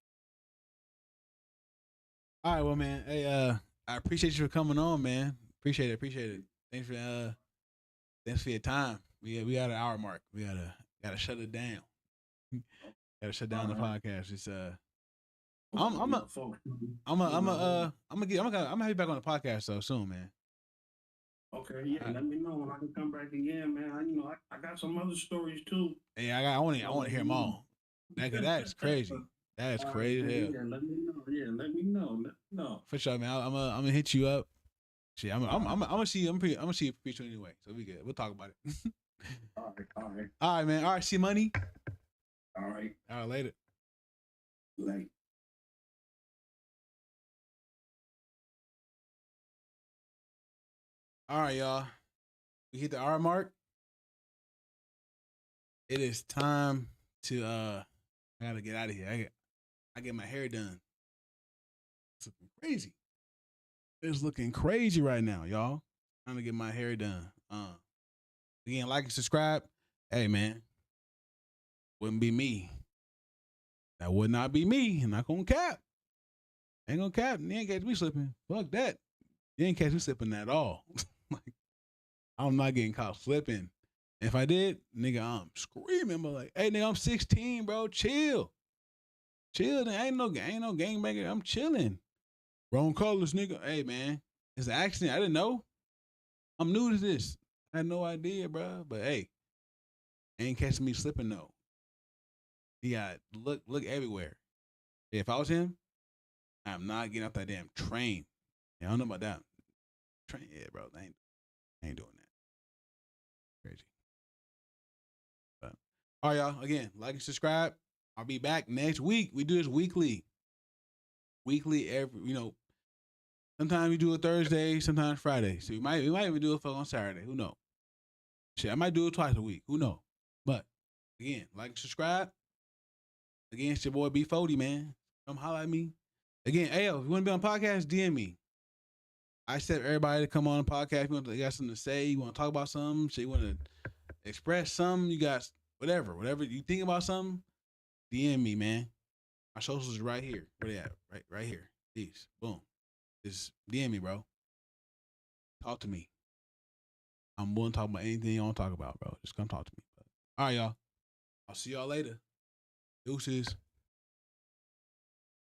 All right, well, man. Hey, I appreciate you for coming on, man. Appreciate it. Thanks for your time. We got an hour mark. We gotta shut it down. Gotta shut down the podcast. It's I'm gonna have you back on the podcast so soon, man. Okay, yeah. Let me know when I can come back again, man. I got some other stories too. Yeah, I want to hear them all. That's crazy. That's crazy. Yeah, let me know. For sure, man. I'm gonna hit you up. Shit, I'm gonna see you. I'm gonna see you pretty soon anyway. So we good. We'll talk about it. All right. All right, man. All right, see money. All right, later. Late. All right, y'all. We hit the hour mark. It is time to I gotta get out of here. I get my hair done. crazy. It's looking crazy right now, y'all. Trying to get my hair done. Again, like and subscribe. Hey, man, wouldn't be me. That would not be me. I'm not gonna cap. Ain't gonna cap. You ain't catch me slipping. Fuck that. You ain't catch me slipping at all. Like, I'm not getting caught slipping. If I did, nigga, I'm screaming. But like, hey, nigga, I'm 16, bro. Chill. Chill. Ain't no gangbanger. I'm chilling. Wrong colors, nigga. Hey, man, it's an accident. I didn't know. I'm new to this. I had no idea, bro. But hey, ain't catching me slipping though. He got look everywhere. If I was him, I'm not getting off that damn train. Yeah, I don't know about that train. Yeah, bro, I ain't doing that. Crazy. But all right, y'all. Again, like and subscribe. I'll be back next week. We do this weekly. Weekly every. Sometimes we do it Thursday, sometimes Friday. So we might even do it on Saturday. Who knows? Shit, I might do it twice a week. Who knows? But again, like and subscribe. Again, it's your boy B40, man. Come holler at me. Again, Ayo, if you want to be on podcast, DM me. I accept everybody to come on the podcast. You got something to say, you want to talk about something, so you want to express something, you got whatever you think about something, DM me, man. My socials is right here. Where they at? Right here. These. Boom. Just DM me, bro. Talk to me. I'm willing to talk about anything you want to talk about, bro. Just come talk to me. All right, y'all. I'll see y'all later. Deuces.